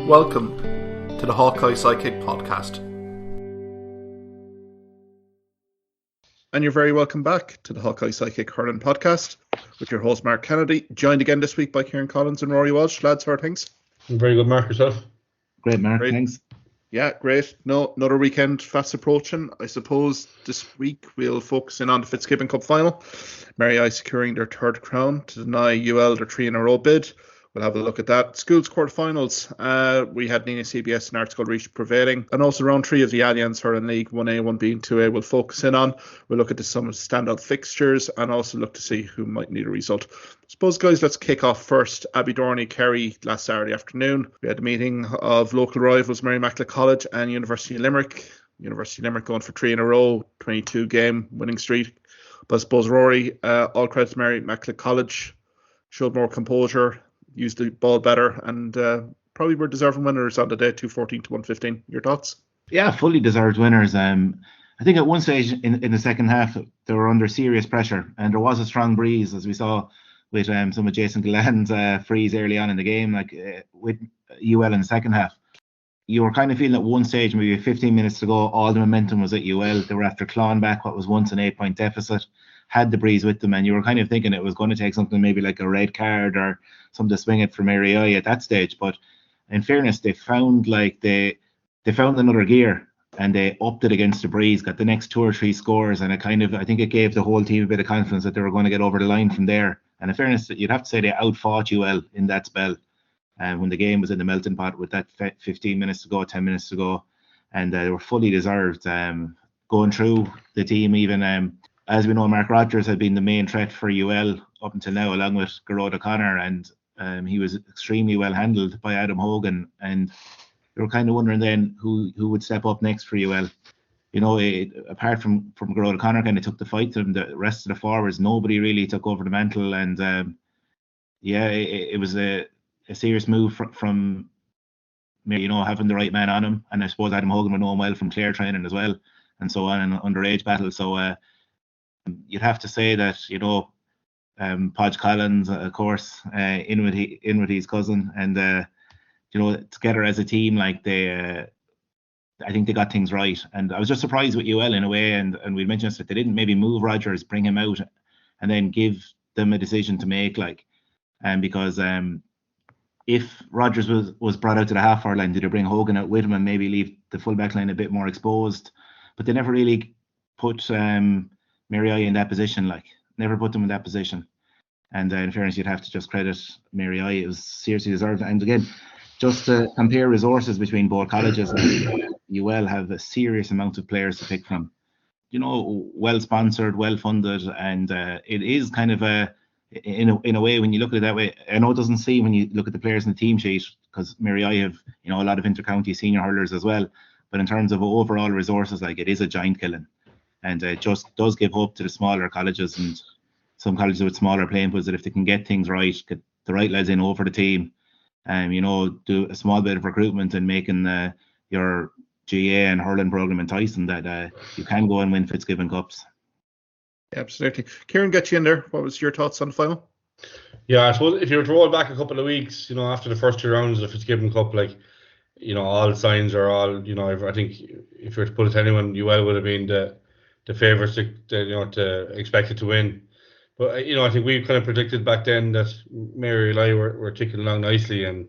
Welcome to the Hawkeye Sidekick podcast. And you're very welcome back to the Hawkeye Sidekick Hurling podcast with your host Mark Kennedy, joined again this week by Kieran Collins and Ruairi Walsh. Lads, how are things? Very good, Mark. Yourself? Great, Mark. Great. Thanks. Yeah, great. No, another weekend fast approaching. I suppose this week we'll focus in on the Fitzgibbon Cup final. Mary securing their third crown to deny UL their 3-in-a-row bid. We'll have a look at that. Schools quarterfinals. We had Nenagh CBS and Scoil reach prevailing. And also round 3 of the Allianz Hurling League 1A, 1B and 2A we'll focus in on. We'll look at some of the standout fixtures and also look to see who might need a result. I suppose, guys, let's kick off first. Abbey Kerry last Saturday afternoon. We had a meeting of local rivals Immaculate College and University of Limerick. University of Limerick going for 3 in a row, 22-game winning streak. But I suppose, Ruairi, all credit to Immaculate College, showed more composure, used the ball better, and probably were deserving winners on the day, 214 to 115. Your thoughts? Yeah, fully deserved winners. I think at one stage in the second half, they were under serious pressure, and there was a strong breeze, as we saw with some of Jason Gillen's frees early on in the game, with UL in the second half. You were kind of feeling at one stage, maybe 15 minutes to go, all the momentum was at UL. They were after clawing back what was once an 8-point deficit, had the breeze with them, and you were kind of thinking it was going to take something maybe like a red card or something to swing it for Mary at that stage. But in fairness, they found they found another gear and they upped it against the breeze, got the next 2 or 3 scores, and I think it gave the whole team a bit of confidence that they were going to get over the line from there. And in fairness, you'd have to say they outfought UL in that spell. And when the game was in the melting pot with that 15 minutes to go, 10 minutes to go, and they were fully deserved. Going through the team, even as we know, Mark Rogers had been the main threat for UL up until now, along with Garrod O'Connor, and he was extremely well handled by Adam Hogan. And you were kind of wondering then who would step up next for UL. You know, apart from Garrod O'Connor, kind of took the fight to them. The rest of the forwards, nobody really took over the mantle, and it was a serious move from having the right man on him. And I suppose Adam Hogan would know him well from Clare training as well, and so on, and underage battle. So you'd have to say that, Podge Collins, of course, in with his cousin, and together as a team, I think they got things right. And I was just surprised with UL in a way, and we mentioned this, that they didn't maybe move Rogers, bring him out, and then give them a decision to make, because if Rogers was brought out to the half-hour line, did they bring Hogan out with him and maybe leave the full-back line a bit more exposed? But they never really put Mary in that position, never put them in that position. And in fairness, you'd have to just credit Mary. It was seriously deserved. And again, just to compare resources between both colleges, UL have a serious amount of players to pick from. Well sponsored, well funded, and it is kind of in a way, when you look at it that way, I know it doesn't seem when you look at the players in the team sheet, because Mary have a lot of inter-county senior hurlers as well. But in terms of overall resources, it is a giant killing. And it just does give hope to the smaller colleges and some colleges with smaller playing pools that if they can get things right, get the right lads in over the team, do a small bit of recruitment and making your GA and hurling program enticing, that you can go and win Fitzgibbon Cups. Yeah, absolutely. Kieran, get you in there. What was your thoughts on the final? Yeah, I suppose if you were to roll back a couple of weeks, after the first 2 rounds of the Fitzgibbon Cup, all signs are all, I think if you were to put it to anyone, UL would have been the favourites to expected to win. But I think we kind of predicted back then that Mary were ticking along nicely, and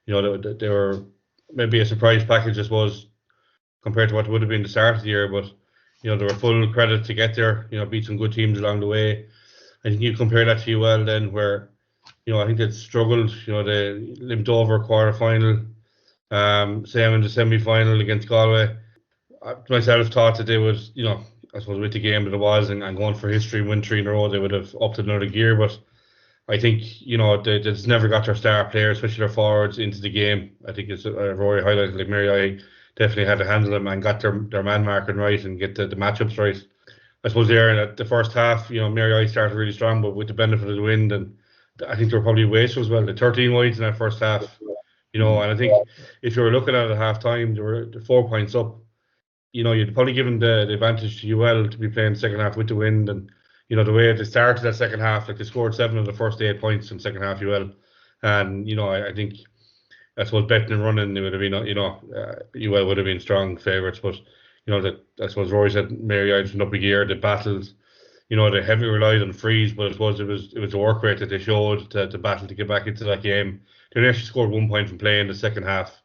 they were maybe a surprise package, I suppose, compared to what would have been the start of the year. But they were full credit to get there. Beat some good teams along the way. I think you compare that to UL then, where I think they struggled. They limped over a quarter final. Same in the semi-final against Galway. I myself thought that they would, I suppose with the game that it was and going for history and win 3 in a row, they would have upped another gear. But I think, they just never got their star players, especially their forwards, into the game. I think it's Rory highlighted, Mary definitely had to handle them and got their man marking right and get the matchups right. I suppose there in the first half, Mary started really strong, but with the benefit of the wind, and I think they were probably wasted as well. The 13 wides in that first half, and I think if you were looking at it at half time, they were 4 points up. You'd probably given the advantage to UL to be playing the second half with the wind, and the way they started that second half, they scored 7 of the first 8 points in the second half UL, and I think I suppose betting and running, it would have been, UL would have been strong favourites, but that I suppose Rory said Mary Ives went up a gear, they battled, they heavily relied on frees, but I suppose it was the work rate that they showed to battle to get back into that game. They only actually scored 1 point from play in the second half.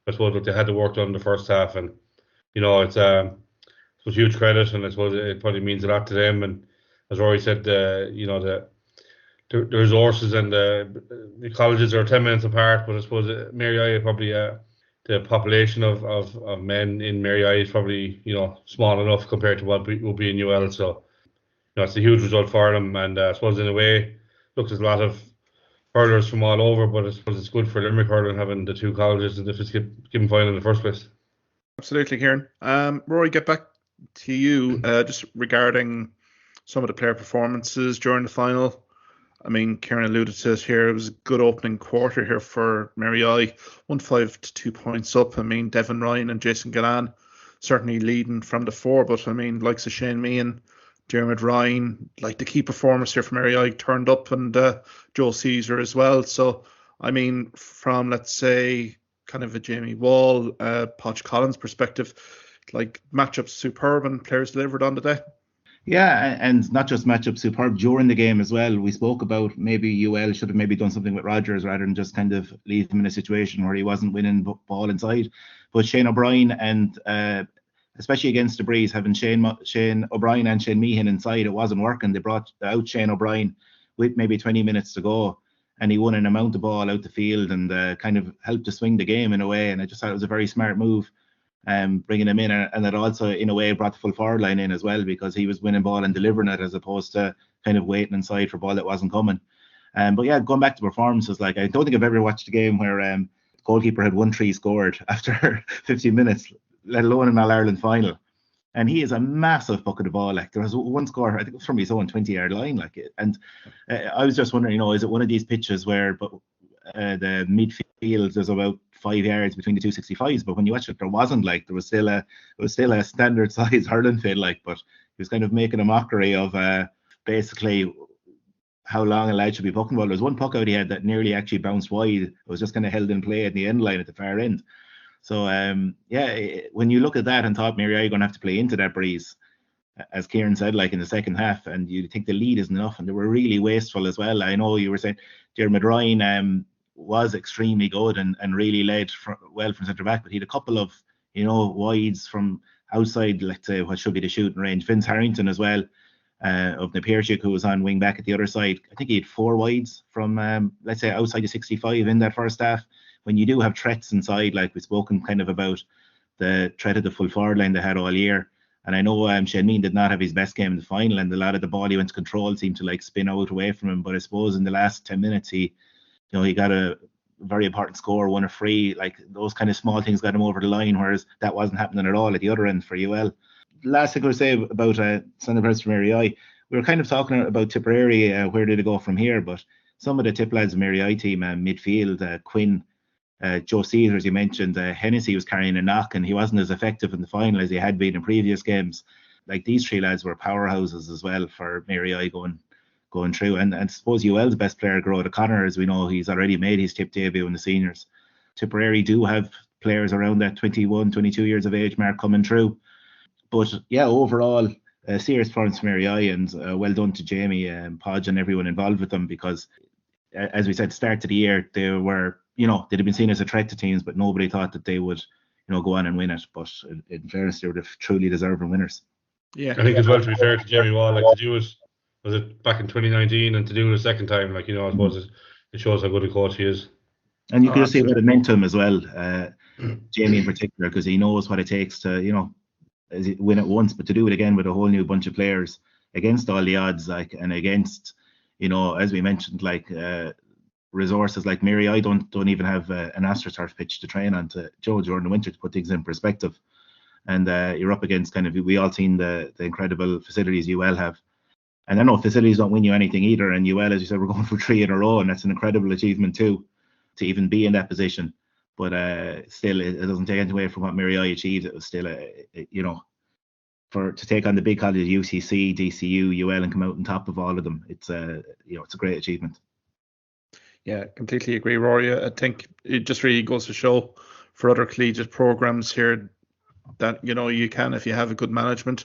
I suppose that they had to work done in the first half, and it's huge credit, and I suppose it probably means a lot to them. And as Rory said, the resources and the colleges are 10 minutes apart, but I suppose Mary I probably the population of men in Mary I is probably small enough compared to what will be in UL. So it's a huge result for them, and I suppose in a way, look, there's a lot of hurlers from all over, but I suppose it's good for Limerick hurling having the two colleges in the Fitzgibbon final in the first place. Absolutely, Kieran. Rory, get back to you just regarding some of the player performances during the final. I mean, Kieran alluded to it here. It was a good opening quarter here for Mary I. 1-5 to 2 points up. I mean, Devin Ryan and Jason Gillan certainly leading from the fore, but I mean, likes of Shane Meehan, Dermot Ryan, like the key performers here from Mary I turned up, and Joe Caesar as well. So, I mean, from, let's say, kind of a Jamie Wall, Podge Collins perspective, like matchups superb and players delivered on the day. Yeah, and not just matchup superb during the game as well. We spoke about maybe UL should have maybe done something with Rogers rather than just kind of leave him in a situation where he wasn't winning ball inside. But Shane O'Brien and especially against the Breeze, having Shane O'Brien and Shane Meehan inside, it wasn't working. They brought out Shane O'Brien with maybe 20 minutes to go, and he won an amount of ball out the field and kind of helped to swing the game in a way. And I just thought it was a very smart move. Bringing him in, and it also in a way brought the full forward line in as well, because he was winning ball and delivering it as opposed to kind of waiting inside for ball that wasn't coming. But yeah, going back to performances, like I don't think I've ever watched a game where the goalkeeper had 1-3 scored after 15 minutes, let alone an All-Ireland final. And he is a massive bucket of ball. Like there was one score, I think it was from his own 20-yard line. Like and I was just wondering, is it one of these pitches where the midfield there's about 5 yards between the 265s, but when you watch it, there was still a standard size hurling field, but he was kind of making a mockery of basically how long a lad should be pucking ball. There was one puck out he had that nearly actually bounced wide. It was just kind of held in play at the end line at the far end. So when you look at that and thought Mary I are going to have to play into that Breeze, as Kieran said, like in the second half, and you think the lead isn't enough, and they were really wasteful as well. I know you were saying Dermot Ryan was extremely good and really led well from centre back, but he had a couple of wides from outside, let's say what should be the shooting range. Vince Harrington as well of Napierchik, who was on wing back at the other side. I think he had 4 wides from let's say outside the 65 in that first half. When you do have threats inside, like we've spoken kind of about the threat of the full forward line they had all year. And I know Shane Meehan did not have his best game in the final, and a lot of the ball he went to control seemed to spin out away from him. But I suppose in the last 10 minutes he got a very important score, won a free, like those kind of small things got him over the line, whereas that wasn't happening at all at the other end for UL. Last thing I would say about Sunday Press from Mary I, we were kind of talking about Tipperary, where did it go from here? But some of the Tip lads of Mary I team, midfield, Quinn, Joe Caesar, as you mentioned, Hennessy was carrying a knock and he wasn't as effective in the final as he had been in previous games. Like these 3 lads were powerhouses as well for Mary I going through, and I suppose UL's best player, Garrod O'Connor, as we know, he's already made his Tip debut in the seniors. Tipperary do have players around that 21, 22 years of age mark coming through. But yeah, overall, serious performance from Mary I, and well done to Jamie and Podge and everyone involved with them, because as we said, start to the year, they were, they'd have been seen as a threat to teams, but nobody thought that they would, go on and win it. But in fairness, they were the truly deserving winners. Yeah, I think as well, to be fair to Jamie Wall, to do it, was it back in 2019, and to do it a second time, I suppose it shows how good a coach he is. And you can see what it meant to him as well, Jamie in particular, because he knows what it takes to, win it once, but to do it again with a whole new bunch of players against all the odds, and against, as we mentioned, resources like Mary I don't even have an AstroTurf pitch to train on during the winter, to put things in perspective. And you're up against we all seen the incredible facilities UL have. And I know facilities don't win you anything either, and UL, as you said, we're going for 3 in a row, and that's an incredible achievement too, to even be in that position. But still, it doesn't take anything away from what Mary I achieved. It was still, to take on the big colleges, UCC, DCU, UL, and come out on top of all of them. It's a great achievement. Yeah, completely agree, Rory. I think it just really goes to show for other collegiate programs here that, you can, if you have a good management,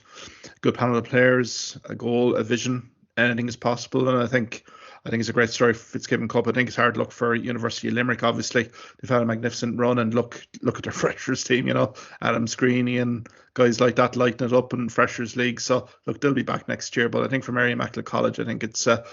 good panel of players, a goal, a vision, anything is possible. And I think it's a great story for Fitzgibbon Cup. I think it's hard luck for University of Limerick. Obviously, they've had a magnificent run, and look at their freshers team. Adam Screeney and guys like that lighting it up in Freshers League. So look, they'll be back next year. But I think for Mary Immaculate College, I think it's a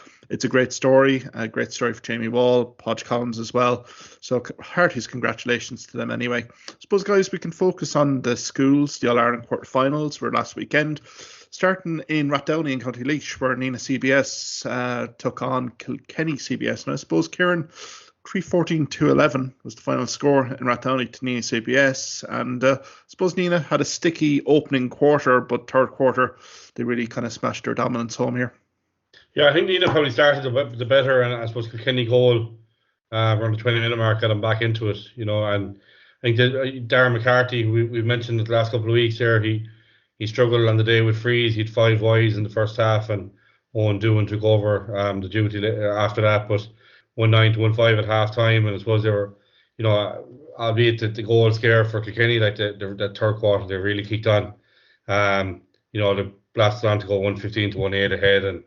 great story. A great story for Jamie Wall, Podge Collins as well. So heartiest congratulations to them anyway. I suppose, guys, we can focus on the schools. The All-Ireland quarterfinals were last weekend. Starting in Rathdowney in County Laois, where Nenagh CBS took on Kilkenny CBS. And I suppose, Kieran, 3-14-2-11 was the final score in Rathdowney to Nenagh CBS. And I suppose Nenagh had a sticky opening quarter, but third quarter, they really kind of smashed their dominance home here. Yeah, I think Nenagh probably started the better, and I suppose Kilkenny goal around the 20-minute mark got him back into it, and I think that Darren McCarthy, we've mentioned it the last couple of weeks there, he struggled on the day with frees. He had 5 wides in the first half, and Owen Doohan took over the duty after that, but 1-9 to 1-5 at half time, and I suppose they were, albeit the goal scare for Kilkenny, like the third quarter, they really kicked on. They blasted on to go 1-15 to 1-8 ahead, and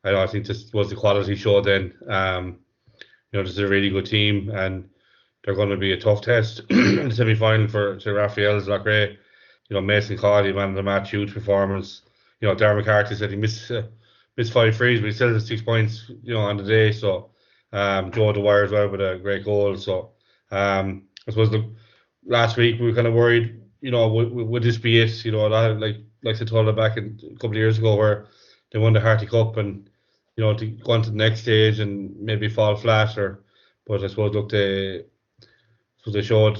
I think this was the quality show then. This is a really good team, and they're going to be a tough test in the semi-final to Raphael's Loughrea. Mason Cawley, man of the match, huge performance. Darren McCarthy said he missed 5 frees, but he still had 6 points, on the day. So, Joe Dwyer as well with a great goal. So, I suppose last week we were kind of worried, would this be it? A lot of, like I told it back a couple of years ago, where they won the Harty Cup and, to go on to the next stage and maybe fall flat. But I suppose, look, they showed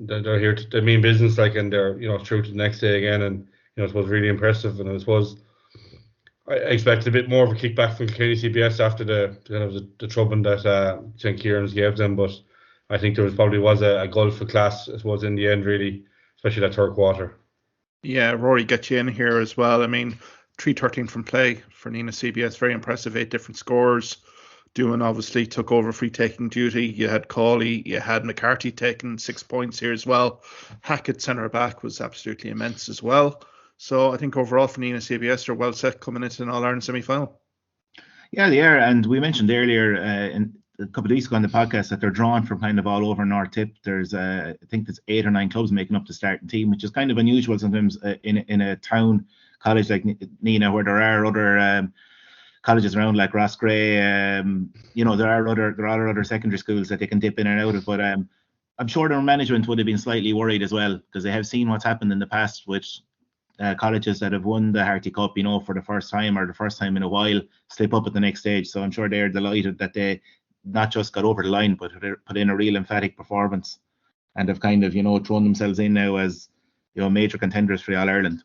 that they're here to mean business, and they're through to the next day again, and it was really impressive. And I suppose I expected a bit more of a kickback from Kilkenny CBS after the trouble that St. Kieran's gave them, but I think there was a gulf of class, I suppose, in the end, really, especially that third quarter. Yeah, Rory, get you in here as well. I mean, 3-13 from play for Nenagh CBS, very impressive, 8 different scores. Doohan obviously took over free taking duty. You had Cawley, you had McCarthy taking 6 points here as well. Hackett centre back was absolutely immense as well. So I think overall for Nenagh CBS, they're well set coming into an All-Ireland semi-final. Yeah, they are, and we mentioned earlier in a couple of weeks ago on the podcast that they're drawn from kind of all over North Tip. There's I think there's 8 or 9 clubs making up the starting team, which is kind of unusual sometimes in a town college like Nenagh, where there are other colleges around like Roscrea. There are other secondary schools that they can dip in and out of, but I'm sure their management would have been slightly worried as well, because they have seen what's happened in the past with colleges that have won the Harty Cup, for the first time or the first time in a while, slip up at the next stage. So I'm sure they're delighted that they not just got over the line, but put in a real emphatic performance, and have kind of thrown themselves in now as major contenders for the All-Ireland.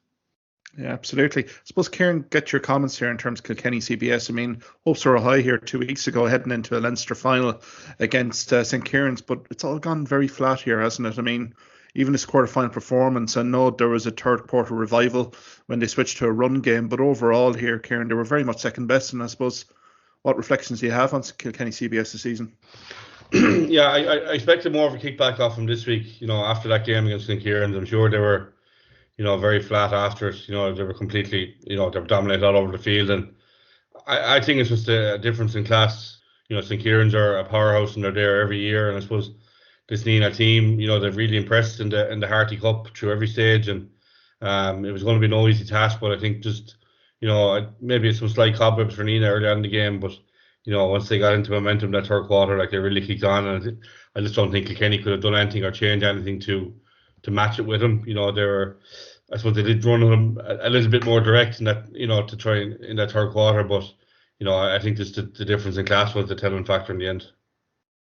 Yeah, absolutely. I suppose, Kieran, get your comments here in terms of Kilkenny CBS. I mean, hopes were high here 2 weeks ago, heading into a Leinster final against St. Kieran's, but it's all gone very flat here, hasn't it? I mean, even this quarter-final performance, I know there was a third quarter revival when they switched to a run game, but overall here, Kieran, they were very much second best. And I suppose, what reflections do you have on Kilkenny CBS this season? Yeah, I expected more of a kickback off them this week, after that game against St. Kieran's. I'm sure they were very flat after it. They were completely, they were dominated all over the field. And I think it's just a difference in class. St. Kieran's are a powerhouse and they're there every year. And I suppose this Nenagh team, they've really impressed in the Harty Cup through every stage. And it was going to be no easy task, but I think just, maybe some slight cobwebs for Nenagh early on in the game. But, once they got into momentum that third quarter, they really kicked on. And I just don't think Kilkenny could have done anything or changed anything to match it with him. I suppose they did run him a little bit more direct in that, to try in that third quarter, but I think just the difference in class was the telling factor in the end.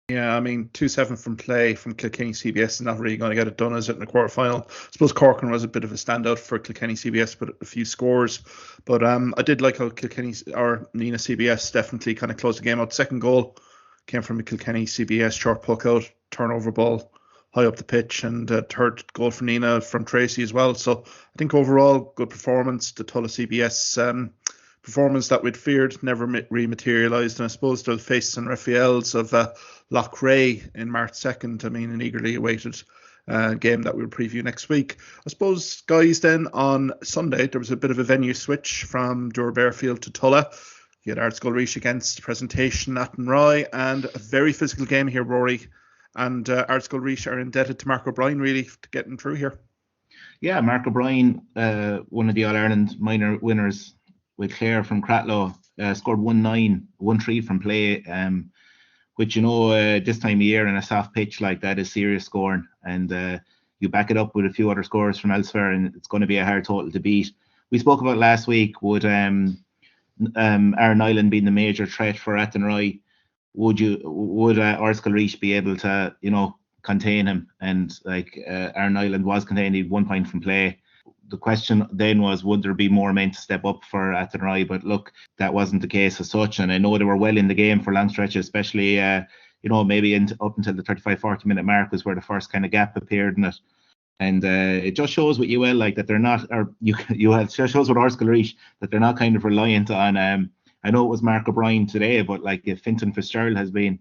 Yeah, I mean, 2-7 from play from Kilkenny CBS is not really going to get it done, is it, in the quarter final? I suppose Corcoran was a bit of a standout for Kilkenny CBS, but a few scores. But I did like how Nenagh CBS definitely kind of closed the game out. Second goal came from a Kilkenny CBS short puck out, turnover ball high up the pitch, and third goal from Nenagh from Tracy as well. So I think overall good performance. The Tulla CBS performance that we'd feared never re-materialised, and I suppose they'll face San Rafael's of Loughrea in March 2nd. I mean, an eagerly awaited game that we'll preview next week. I suppose, guys, then on Sunday there was a bit of a venue switch from Dura Bearfield to Tulla. You had Scoil against Presentation Athenry, and a very physical game here, Ruairi. And Scoil are indebted to Mark O'Brien really to get them through here. Yeah, Mark O'Brien, one of the All-Ireland minor winners with Clare from Cratloe, scored 1-9, 1-3 from play, which, this time of year in a soft pitch like that is serious scoring. And you back it up with a few other scores from elsewhere, and it's going to be a hard total to beat. We spoke about last week, would Aaron Nyland being the major threat for Athenry, would Scoil be able to, contain him? And Aaron Nyland was contained, he had 1 point from play. The question then was, would there be more men to step up for Athenry? But look, that wasn't the case as such. And I know they were well in the game for long stretches, especially, maybe up until the 35-40 minute mark was where the first kind of gap appeared in it. And it just shows with UL that they're not, or it just shows with Scoil that they're not kind of reliant on. I know it was Mark O'Brien today, but if Fintan Fitzgerald has been,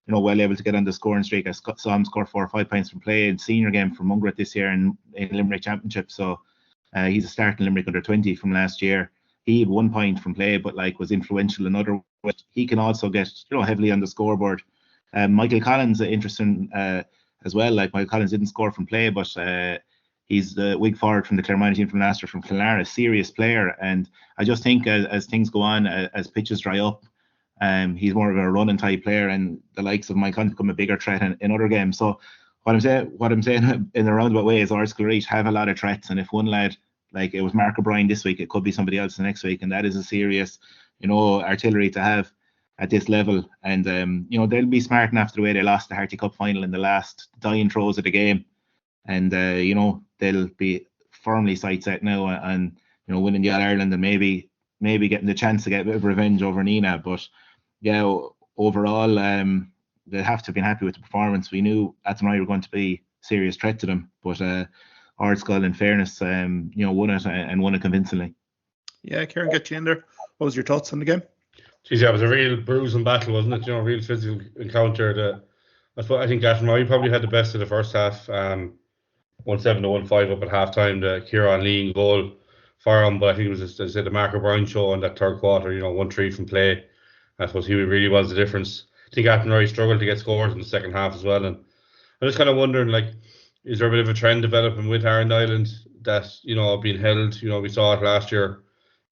well able to get on the scoring streak. I saw him score 4 or 5 points from play in senior game for Mungret this year in Limerick Championship. So he's a start in Limerick under 20 from last year. He had 1 point from play, but was influential in other ways. He can also get heavily on the scoreboard. Michael Collins, interesting as well. Michael Collins didn't score from play, but he's the wing forward from the Claremont team from last year from Killara, a serious player. And I just think as things go on, as pitches dry up, he's more of a running type player, and the likes of Michael Collins become a bigger threat in other games. So what I'm saying in a roundabout way is Scoil have a lot of threats, and if one lad, it was Mark O'Brien this week, it could be somebody else the next week, and that is a serious, artillery to have at this level. And they'll be smart enough the way they lost the Harty Cup final in the last dying throws of the game, and they'll be firmly sight set now and winning the All-Ireland and maybe getting the chance to get a bit of revenge over Nenagh. But yeah, overall, they have to have been happy with the performance. We knew Athenry were going to be a serious threat to them, but Scoil, in fairness, won it and won it convincingly. Yeah, Kieran, get you in there. What was your thoughts on the game? Geez, yeah, it was a real bruising battle, wasn't it? Real physical encounter. I think Athenry probably had the best of the first half. 1-7 to 1-5 up at half time. The Kieran lean goal for him, but I think it was, as I said, the Mark O'Brien show in that third quarter. 1-3 from play. I suppose he really was the difference. I think Athenry struggled to get scores in the second half as well. And I'm just kind of wondering, is there a bit of a trend developing with Aaron Nyland that, being held? We saw it last year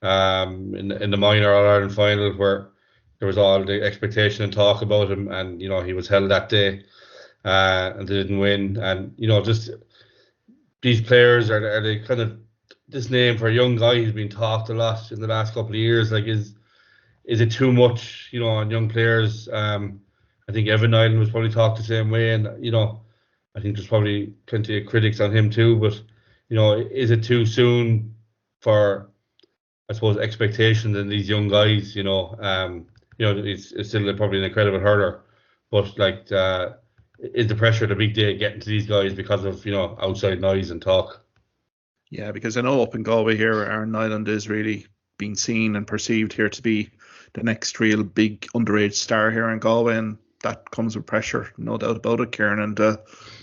in the minor All-Ireland final, where there was all the expectation and talk about him, and, he was held that day and they didn't win. And, just these players, are they kind of this name for a young guy who's been talked a lot in the last couple of years? Is it too much, on young players? I think Evan Nyland was probably talked the same way, and I think there's probably plenty of critics on him too. But is it too soon for, I suppose, expectations in these young guys? It's still probably an incredible hurler, but is the pressure the big day getting to these guys because of outside noise and talk? Yeah, because I know up in Galway here, Aaron Nyland is really being seen and perceived here to be the next real big underage star here in Galway, and that comes with pressure, no doubt about it, Kieran. And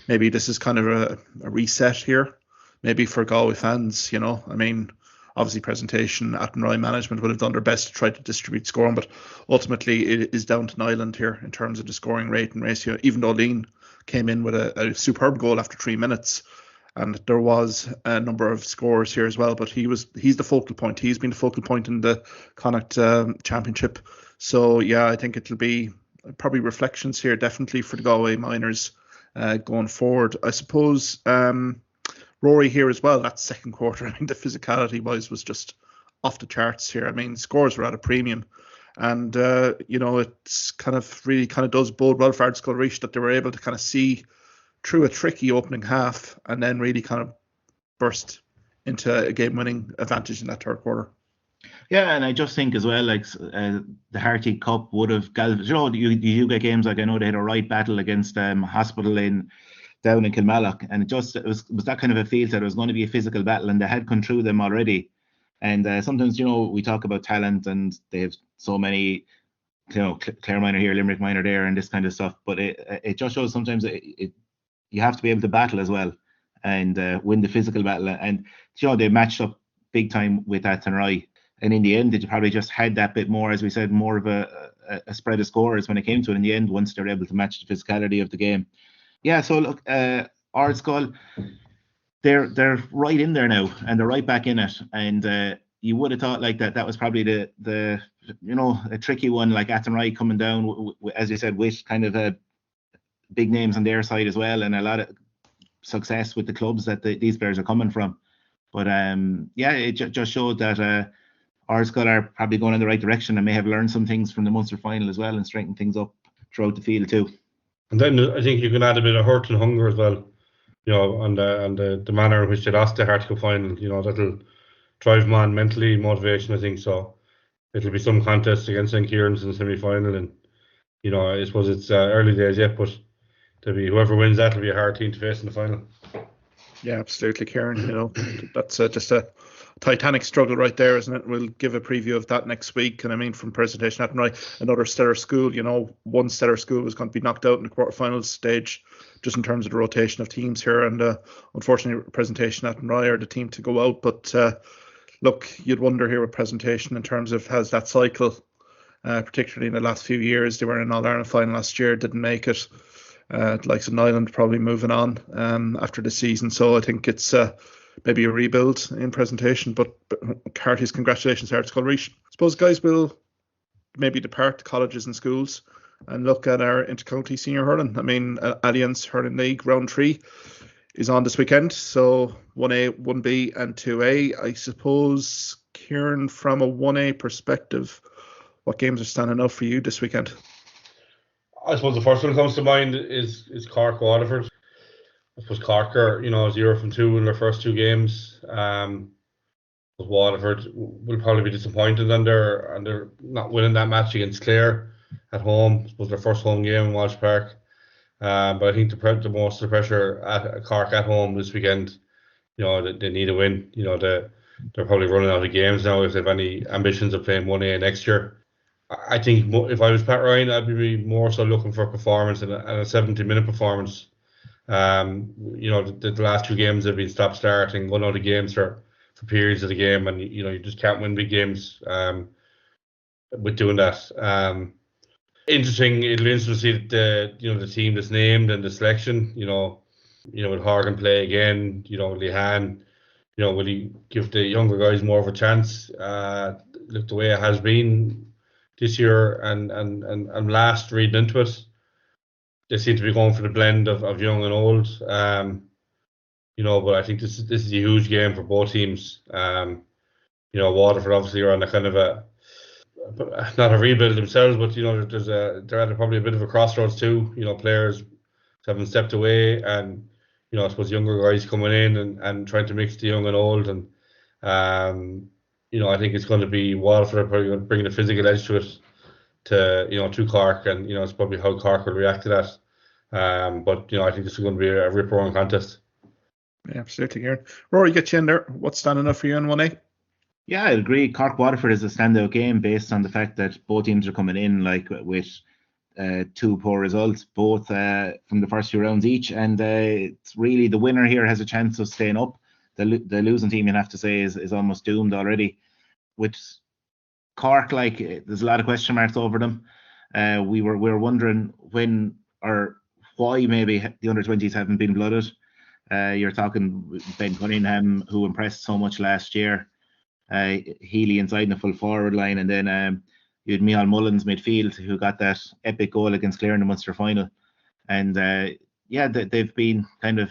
maybe this is kind of a reset here, maybe for Galway fans. I mean, obviously Presentation, Athenry management would have done their best to try to distribute scoring, but ultimately it is down to Nyland here in terms of the scoring rate and ratio. Even though Lean came in with a superb goal after 3 minutes, and there was a number of scores here as well, but he's the focal point. He's been the focal point in the Connacht Championship. So yeah, I think it'll be probably reflections here definitely for the Galway minors going forward. I suppose Ruairi here as well, that second quarter, I mean, the physicality wise was just off the charts here. I mean, scores were at a premium, and it's kind of really does bode well for Scoil that they were able to kind of see through a tricky opening half and then really kind of burst into a game-winning advantage in that third quarter. Yeah, and I just think as well, the Harty Cup would have galvanized. You get games I know they had a right battle against Hospital down in Kilmallock, and it was that kind of a feel that it was going to be a physical battle, and they had come through them already. And sometimes, we talk about talent and they have so many, Clare minor here, Limerick minor there, and this kind of stuff. But it just shows sometimes you have to be able to battle as well and win the physical battle. And they matched up big time with Athenry. And in the end, they probably just had that bit more, as we said, more of a spread of scores when it came to it in the end, once they're able to match the physicality of the game. Yeah, so look, Ard Scoil, they're right in there now, and they're right back in it. And you would have thought like that was probably the a tricky one, like Athenry coming down, as you said, with kind of big names on their side as well, and a lot of success with the clubs that these players are coming from. But it just showed that Ard Scoil are probably going in the right direction and may have learned some things from the Munster final as well and strengthened things up throughout the field too. And then I think you can add a bit of hurt and hunger as well, and the manner in which they lost the Heart Cup final, that'll drive man mentally, motivation, I think. So it'll be some contest against St. Kieran's in the semi-final, and I suppose it's early days yet, but there'll be whoever wins that'll be a hard team to face in the final. Yeah, absolutely, Kieran. That's just a titanic struggle right there, isn't it? We'll give a preview of that next week. And I mean, from Presentation Athenry, another stellar school. One stellar school was going to be knocked out in the quarterfinals stage, just in terms of the rotation of teams here. And unfortunately, Presentation Athenry are the team to go out. But look, you'd wonder here with Presentation in terms of has that cycle, particularly in the last few years. They were in an All-Ireland final last year, didn't make it. Like an Ireland probably moving on after the season. So I think it's maybe a rebuild in Presentation, but heartiest congratulations to Ard Scoil Reach. I suppose guys will maybe depart the colleges and schools and look at our intercounty senior hurling. I mean, Allianz Hurling League round 3 is on this weekend, so 1A, 1B and 2A. I suppose, Kieran, from a 1A perspective, what games are standing out for you this weekend? I suppose the first one that comes to mind is Cork Waterford. I suppose Cork are 0 from 2 in their first 2 games. But Waterford will probably be disappointed and they're not winning that match against Clare at home. I suppose their first home game in Walsh Park. But I think the most of the pressure at Cork at home this weekend, they need a win. They're probably running out of games now if they have any ambitions of playing 1A next year. I think if I was Pat Ryan, I'd be more so looking for a performance and a 70-minute performance. The last 2 games have been stop-start and going out of games for periods of the game, and you just can't win big games with doing that. It'll be interesting to see the team that's named and the selection. Will Horgan play again? Lehan, will he give the younger guys more of a chance? Look the way it has been this year and last reading into it, they seem to be going for the blend of young and old. But I think this is a huge game for both teams. Waterford obviously are on a kind of not a rebuild themselves, but they're at probably a bit of a crossroads too. Players haven't stepped away, and I suppose younger guys coming in and trying to mix the young and old, and I think it's going to be Waterford probably going to bring the physical edge to it, to Cork, and it's probably how Cork will react to that. But I think this is going to be a rip-roaring contest. Yeah, absolutely, Kieran. Rory, get you in there. What's standing up for you in 1A? Yeah, I agree. Cork Waterford is a standout game based on the fact that both teams are coming in with 2 poor results, both from the first 2 rounds each, and it's really the winner here has a chance of staying up. The losing team, you'd have to say, is almost doomed already. With Cork, there's a lot of question marks over them. We were wondering when or why maybe the under-20s haven't been blooded. You're talking Ben Cunningham, who impressed so much last year. Healy inside in the full forward line, and then you had Micheál Mullins midfield, who got that epic goal against Clare in the Munster final. And they've been kind of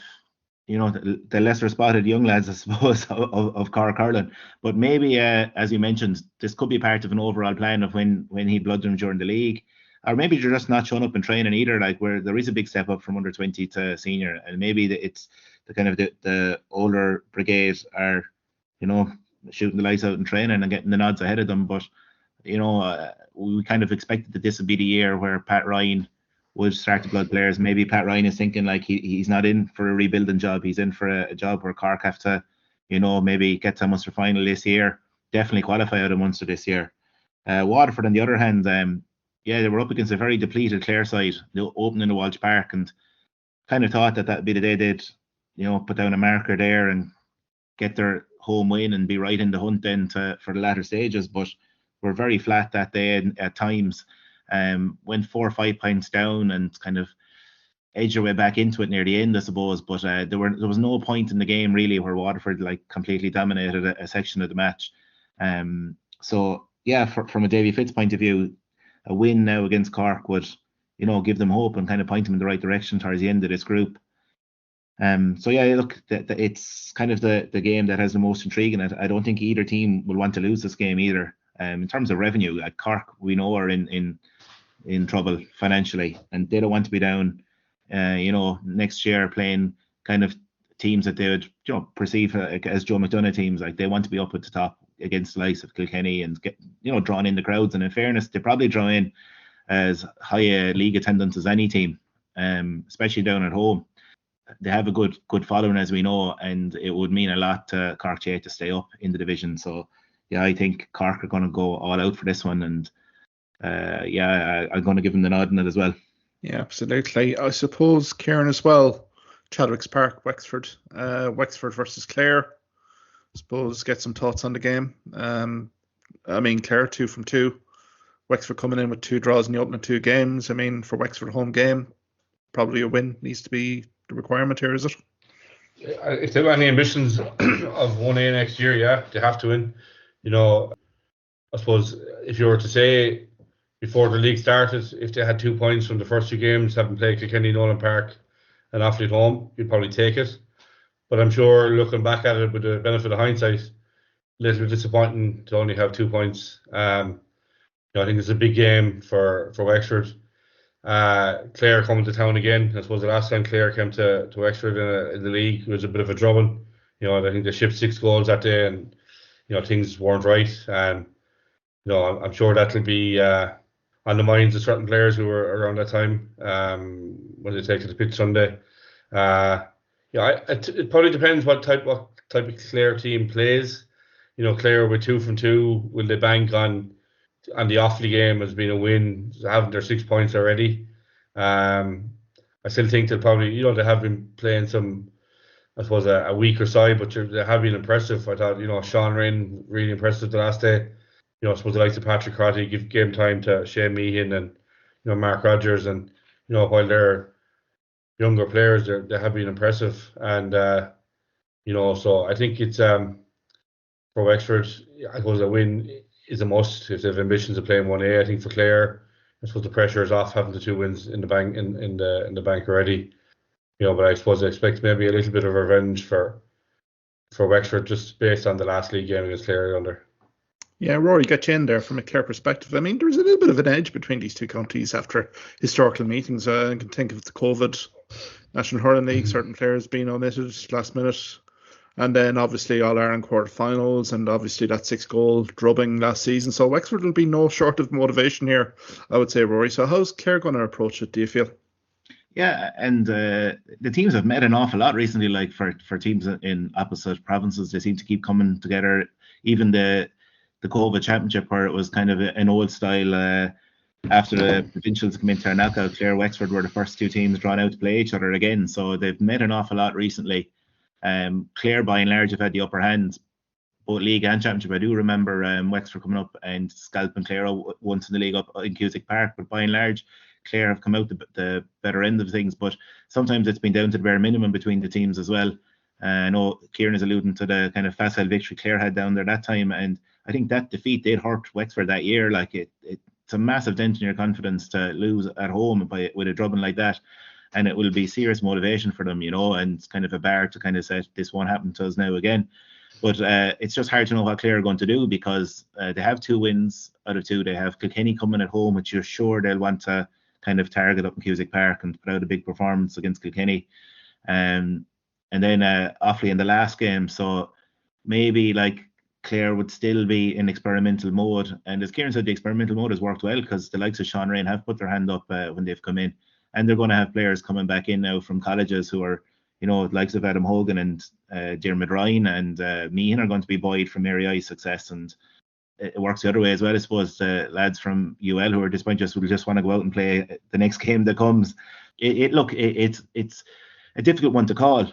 the lesser spotted young lads, I suppose, of Cork hurling. But maybe, as you mentioned, this could be part of an overall plan of when he blooded them during the league. Or maybe they're just not showing up in training either, where there is a big step up from under 20 to senior. And maybe it's the kind of the older brigade are, shooting the lights out in training and getting the nods ahead of them. But, we kind of expected that this would be the year where Pat Ryan would start to blood players. Maybe Pat Ryan is thinking he's not in for a rebuilding job. He's in for a job where Cork have to, maybe get to a Munster final this year definitely qualify out of Munster this year. Waterford, on the other hand, they were up against a very depleted Clare side, opening the Walsh Park, and kind of thought that that'd be the day they'd, put down a marker there and get their home win and be right in the hunt then for the latter stages. But were very flat that day at times. Went 4 or 5 points down and kind of edged their way back into it near the end, I suppose. But there was no point in the game really where Waterford completely dominated a section of the match. So yeah, from a Davy Fitz point of view, a win now against Cork would, give them hope and kind of point them in the right direction towards the end of this group. So yeah, look, it's kind of the game that has the most intrigue in it. I don't think either team will want to lose this game either. In terms of revenue, Cork, we know, are in trouble financially, and they don't want to be down, next year playing kind of teams that they would, perceive as Joe McDonough teams. They want to be up at the top against the likes of Kilkenny and get, drawing in the crowds. And in fairness, they probably draw in as high a league attendance as any team, especially down at home. They have a good following, as we know, and it would mean a lot to Cork GA to stay up in the division. So yeah, I think Cork are going to go all out for this one, and I'm going to give them the nod in it as well. Yeah, absolutely. I suppose, Kieran, as well, Chadwick's Park, Wexford versus Clare. I suppose get some thoughts on the game. Clare 2 from 2. Wexford coming in with 2 draws in the opening 2 games. For Wexford home game, probably a win needs to be the requirement here, is it? If they have any ambitions of 1A next year, yeah, they have to win. I suppose if you were to say before the league started, if they had 2 points from the first 2 games, having played Kilkenny, Nolan Park and Offaly at home, you'd probably take it. But I'm sure, looking back at it with the benefit of hindsight, a little bit disappointing to only have 2 points. I think it's a big game for Wexford. Clare coming to town again. I suppose the last time Clare came to Wexford in the league, it was a bit of a drubbing. I think they shipped 6 goals that day, and things weren't right. And I'm sure that'll be on the minds of certain players who were around that time when they take to the pitch Sunday. It probably depends what type of Clare team plays. Clare with 2 from 2, will they bank on the Offaly game as being a win, having their 6 points already? I still think they'll probably, they have been playing some, I suppose, a weaker side, but they have been impressive. I thought, Sean Rinn, really impressive the last day. I suppose the likes of Patrick Crotty give game time to Shane Meehan and, Mark Rogers, and, while they're younger players, they have been impressive. And, so I think it's, for Wexford, I suppose a win is a must if they have ambitions of playing 1A. I think for Clare, I suppose the pressure is off having the 2 wins in the bank in the bank already. But I suppose I expect maybe a little bit of revenge for Wexford just based on the last league game against Clare under. Yeah, Rory, get you in there from a Clare perspective. There's a little bit of an edge between these 2 counties after historical meetings. I can think of the COVID National Hurling League, certain players being omitted last minute. And then obviously All-Ireland quarterfinals, and obviously that 6-goal drubbing last season. So Wexford will be no short of motivation here, I would say, Rory. So how's Clare going to approach it, do you feel? Yeah, and the teams have met an awful lot recently, for teams in opposite provinces. They seem to keep coming together. Even the COVID championship, where it was kind of an old style, after the provincials come into our knockout, Clare Wexford were the first 2 teams drawn out to play each other again. So they've met an awful lot recently. Clare, by and large, have had the upper hand, both league and championship. I do remember Wexford coming up and scalping Clare once in the league up in Cusack Park, but by and large, Clare have come out the better end of things. But sometimes it's been down to the bare minimum between the teams as well. I know Kieran is alluding to the kind of facile victory Clare had down there that time, and I think that defeat did hurt Wexford that year. It's a massive dent in your confidence to lose at home with a drubbing like that. And it will be serious motivation for them, and it's kind of a bar to kind of say this won't happen to us now again. But it's just hard to know what Clare are going to do, because they have 2 wins out of 2. They have Kilkenny coming at home, which you're sure they'll want to kind of target up in Cusack Park and put out a big performance against Kilkenny. And then Offaly in the last game. So maybe Clare would still be in experimental mode. And as Kieran said, the experimental mode has worked well, because the likes of Sean Rinn have put their hand up when they've come in. And they're going to have players coming back in now from colleges who are, likes of Adam Hogan and Diarmuid Ryan and Meehan are going to be buoyed from Mary I's success, and it works the other way as well. I suppose the lads from UL who are disappointed will just want to go out and play the next game that comes. It's a difficult one to call.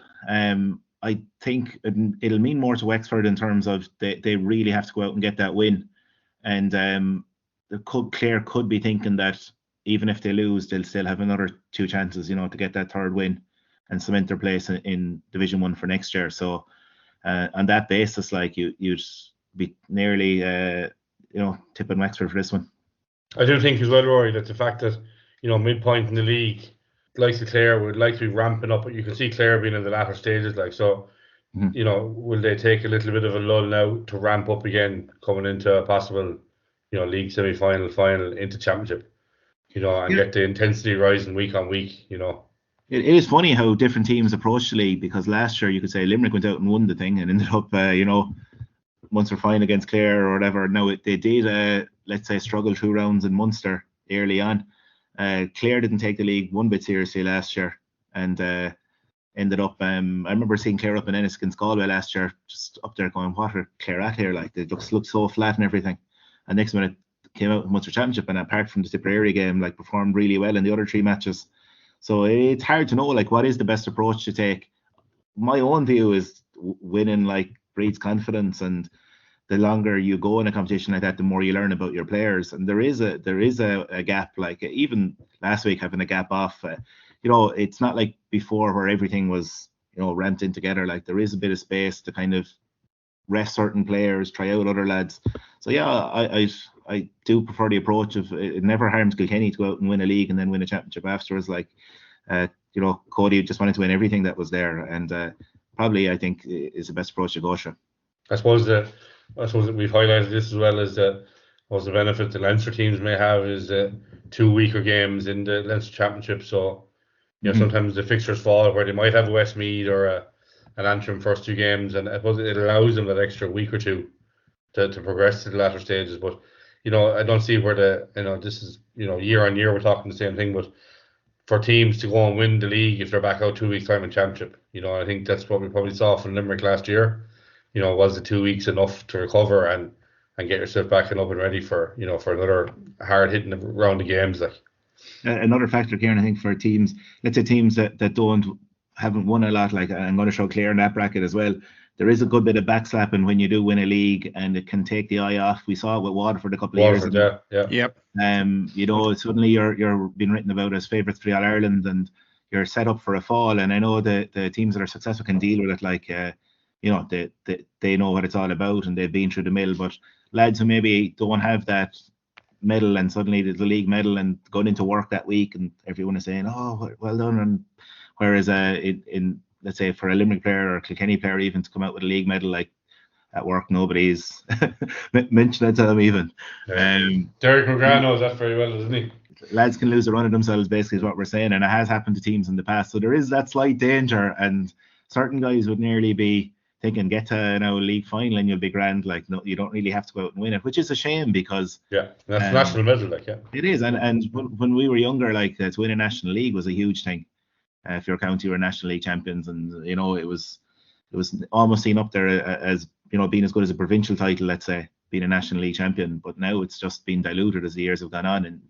I think it'll mean more to Wexford in terms of they really have to go out and get that win. And Clare could be thinking that even if they lose, they'll still have another 2 chances, to get that 3rd win and cement their place in Division 1 for next year. So on that basis, like you'd be nearly, tipping Wexford for this one. I do think as well, Rory, that the fact that, midpoint in the league, like Clare would like to be ramping up, but you can see Clare being in the latter stages, will they take a little bit of a lull now to ramp up again, coming into a possible, league semi-final, final, into championship, and get the intensity rising week on week, It is funny how different teams approach the league, because last year you could say Limerick went out and won the thing and ended up, Munster fine against Clare or whatever. Now they did, let's say, struggle 2 rounds in Munster early on. Clare didn't take the league one bit seriously last year, and ended up. I remember seeing Clare up in Ennis against Galway last year, just up there going, "What are Clare at here? Like they looked so flat and everything." And next minute came out in Munster Championship, and apart from the Tipperary game, like performed really well in the other 3 matches. So it's hard to know like what is the best approach to take. My own view is winning like breeds confidence, and the longer you go in a competition like that, the more you learn about your players. And there is a gap, like even last week having a gap off. It's not like before where everything was ramped in together. Like there is a bit of space to kind of rest certain players, try out other lads. So yeah, I do prefer the approach of it never harms Kilkenny to go out and win a league and then win a championship afterwards. Like Cody just wanted to win everything that was there, and probably I think is the best approach to go. Sure. I suppose that we've highlighted this as well, as the benefit the Leinster teams may have is 2 weaker games in the Leinster Championship. So sometimes the fixtures fall where they might have a Westmeath or an Antrim first 2 games, and I suppose it allows them that extra week or 2 to progress to the latter stages. But I don't see where this is year on year we're talking the same thing, but for teams to go and win the league if they're back out 2 weeks time in championship, I think that's what we probably saw from Limerick last year. Was the 2 weeks enough to recover and get yourself back and up and ready for for another hard hitting round of games? Like another factor, Kieran, I think for teams, let's say teams that haven't won a lot, like I'm going to show Clare in that bracket as well. There is a good bit of backslapping when you do win a league, and it can take the eye off. We saw it with Waterford a couple of years ago. Yeah. Yep. Suddenly you're being written about as favourites for All Ireland, and you're set up for a fall. And I know the teams that are successful can deal with it, like they know what it's all about and they've been through the mill. But lads who maybe don't have that medal, and suddenly there's a league medal and going into work that week and everyone is saying, "Oh, well done." And whereas in let's say for a Limerick player or a Kilkenny player even to come out with a league medal, like at work nobody's mentioned it to them even. Derek McGrath knows that very well, doesn't he? Lads can lose a run of themselves, basically, is what we're saying, and it has happened to teams in the past. So there is that slight danger, and certain guys would nearly be thinking, get to a league final and you'll be grand. Like, no, you don't really have to go out and win it, which is a shame because that's national medal, like it is. And when we were younger, like to win a national league was a huge thing. If your county were national league champions, and it was almost seen up there as being as good as a provincial title, let's say, being a national league champion. But now it's just been diluted as the years have gone on, and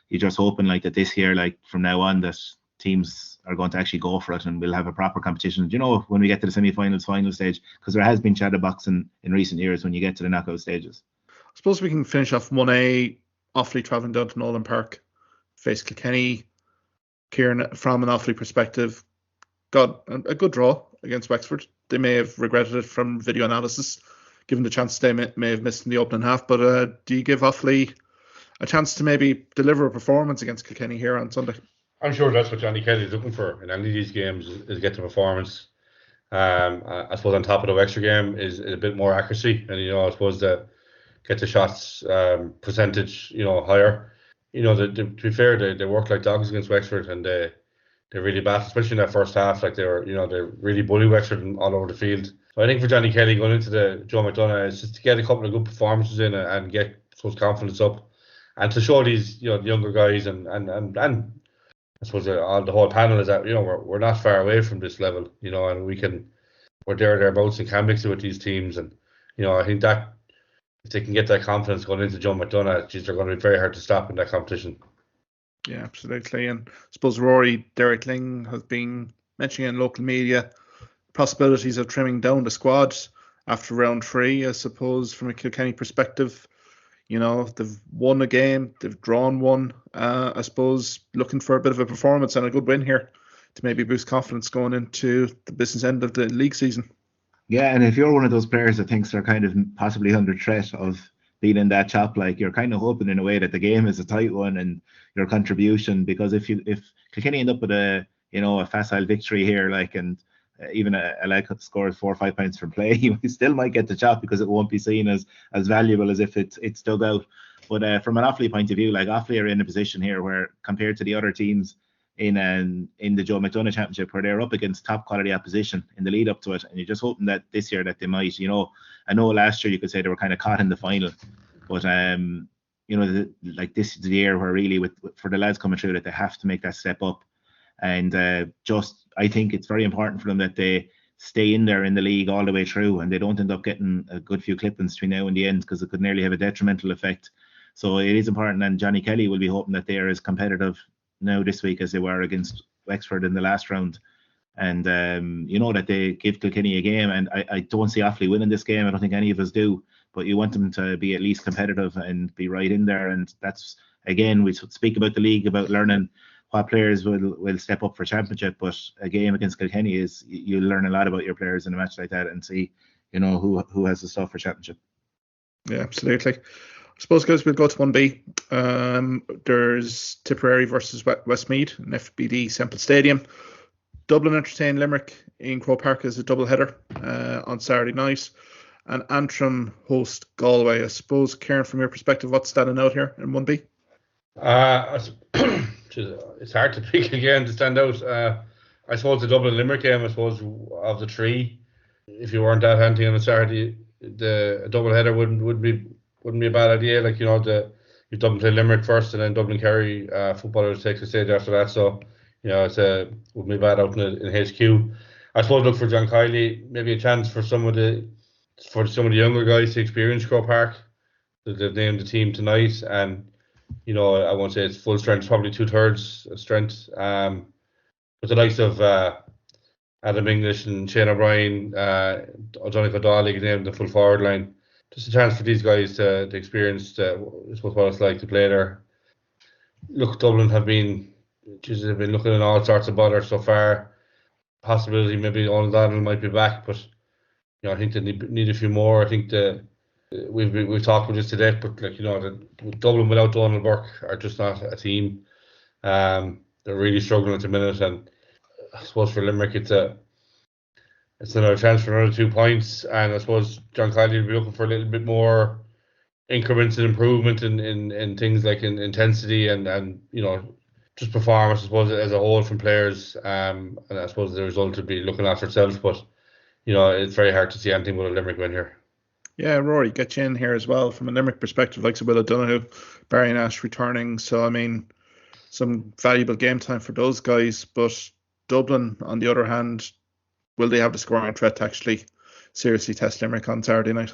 you're just hoping like that this year, like from now on, that teams are going to actually go for it and we'll have a proper competition, when we get to the semi-finals, final stage, because there has been chatterboxing in recent years when you get to the knockout stages. I suppose we can finish off 1A. Offaly travelling down to Nolan Park, face Kilkenny. Kieran, from an Offaly perspective, got a good draw against Wexford. They may have regretted it from video analysis, given the chance they may have missed in the opening half. But do you give Offaly a chance to maybe deliver a performance against Kilkenny here on Sunday? I'm sure that's what Johnny Kelly is looking for in any of these games, is get the performance. I suppose on top of the Wexford game is a bit more accuracy, and I suppose that get the shots percentage higher. To be fair, they worked like dogs against Wexford, and they really battled, especially in that first half. Like they really bullied Wexford all over the field. So I think for Johnny Kelly going into the Joe McDonagh is just to get a couple of good performances in and get confidence up, and to show these younger guys and I suppose the whole panel is that we're not far away from this level, and we're thereabouts and can mix it with these teams, and I think that if they can get that confidence going into Joe McDonagh, they're going to be very hard to stop in that competition. Yeah, absolutely. And I suppose Ruairi, Derek Ling has been mentioning in local media possibilities of trimming down the squad after round 3. I suppose from a Kilkenny perspective, they've won a game, they've drawn one. I suppose looking for a bit of a performance and a good win here to maybe boost confidence going into the business end of the league season. Yeah, and if you're one of those players that thinks they're kind of possibly under threat of being in that chop, like you're kind of hoping in a way that the game is a tight one and your contribution, because if Kilkenny end up with a facile victory here, like, and even a leg scores 4 or 5 points from play, you still might get the chop because it won't be seen as valuable as if it's dug out. But from an Offaly point of view, like Offaly are in a position here where compared to the other teams in the Joe McDonagh Championship, where they're up against top quality opposition in the lead up to it, and you're just hoping that this year that they might, I know last year you could say they were kind of caught in the final, but like this is the year where really for the lads coming through that they have to make that step up, and I think it's very important for them that they stay in there in the league all the way through, and they don't end up getting a good few clippings between now and the end, because it could nearly have a detrimental effect. So it is important, and Johnny Kelly will be hoping that they are as competitive now this week as they were against Wexford in the last round, and that they give Kilkenny a game. And I don't see Offaly winning this game. I don't think any of us do, but you want them to be at least competitive and be right in there. And that's, again, we speak about the league, about learning what players will step up for championship, but a game against Kilkenny is, you'll learn a lot about your players in a match like that and see who has the stuff for championship. Yeah, absolutely. I suppose, guys, we'll go to 1B. There's Tipperary versus Westmeath in FBD Semple Stadium. Dublin entertain Limerick in Croke Park as a doubleheader on Saturday night. And Antrim host Galway. I suppose, Kieran, from your perspective, what's standing out here in 1B? It's hard to pick again to stand out. I suppose the Dublin Limerick game, I suppose, of the three, if you weren't that handy on a Saturday, the doubleheader wouldn't be a bad idea. Like, you Dublin play Limerick first, and then Dublin Kerry footballers take the stage after that. So, wouldn't be bad out in HQ. I suppose look for John Kiley, maybe a chance for some of the younger guys to experience Croke Park. They've named the team tonight, and I won't say it's full strength, probably 2/3 strength. But the likes of Adam English and Shane O'Brien, Johnny O'Donnell named the full forward line. Just a chance for these guys to experience what it's like to play there. Look, Dublin have been looking at all sorts of bother so far. Possibility maybe O'Donnell might be back, but I think they need a few more. I think we've talked about this today, but Dublin without Donald Burke are just not a team. They're really struggling at the minute, and I suppose for Limerick it's another chance for another 2 points, and I suppose John Kiley will be looking for a little bit more increments and improvement in things like in intensity and just performance, I suppose, as a whole from players, and I suppose the result would be looking after itself, but it's very hard to see anything but a Limerick win here. Yeah, Rory, get you in here as well from a Limerick perspective, like Will O'Donoghue, Barry Nash returning. So, I mean, some valuable game time for those guys. But Dublin, on the other hand, will they have the scoring threat to actually seriously test Limerick on Saturday night?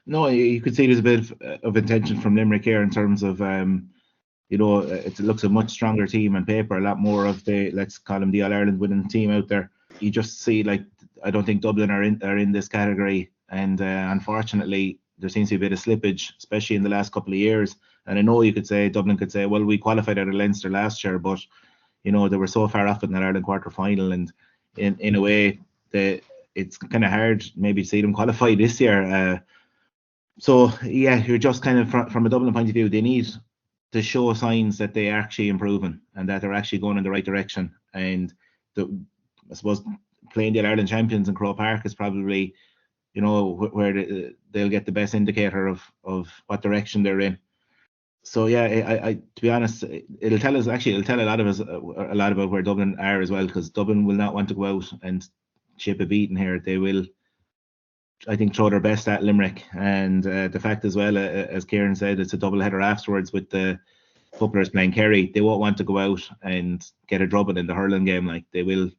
No, you could see there's a bit of intention from Limerick here in terms of, it looks a much stronger team on paper, a lot more of the, let's call them the All-Ireland winning team out there. You just see, like, I don't think Dublin are in this category. And unfortunately, there seems to be a bit of slippage, especially in the last couple of years. And I know Dublin could say, well, we qualified out of Leinster last year, but they were so far off in that Ireland quarter final, and in a way, it's kind of hard maybe to see them qualify this year. So yeah, you're just kind of from a Dublin point of view, they need to show signs that they are actually improving and that they're actually going in the right direction. And I suppose playing the Ireland champions in Croke Park is probably where they'll get the best indicator of what direction they're in. So yeah, I to be honest, it'll tell a lot of us a lot about where Dublin are as well, because Dublin will not want to go out and chip a beating here. They will, I think, throw their best at Limerick, and the fact as well, as Kieran said, it's a double header afterwards with the footballers playing Kerry, they won't want to go out and get a drubbing in the hurling game. Like, they will,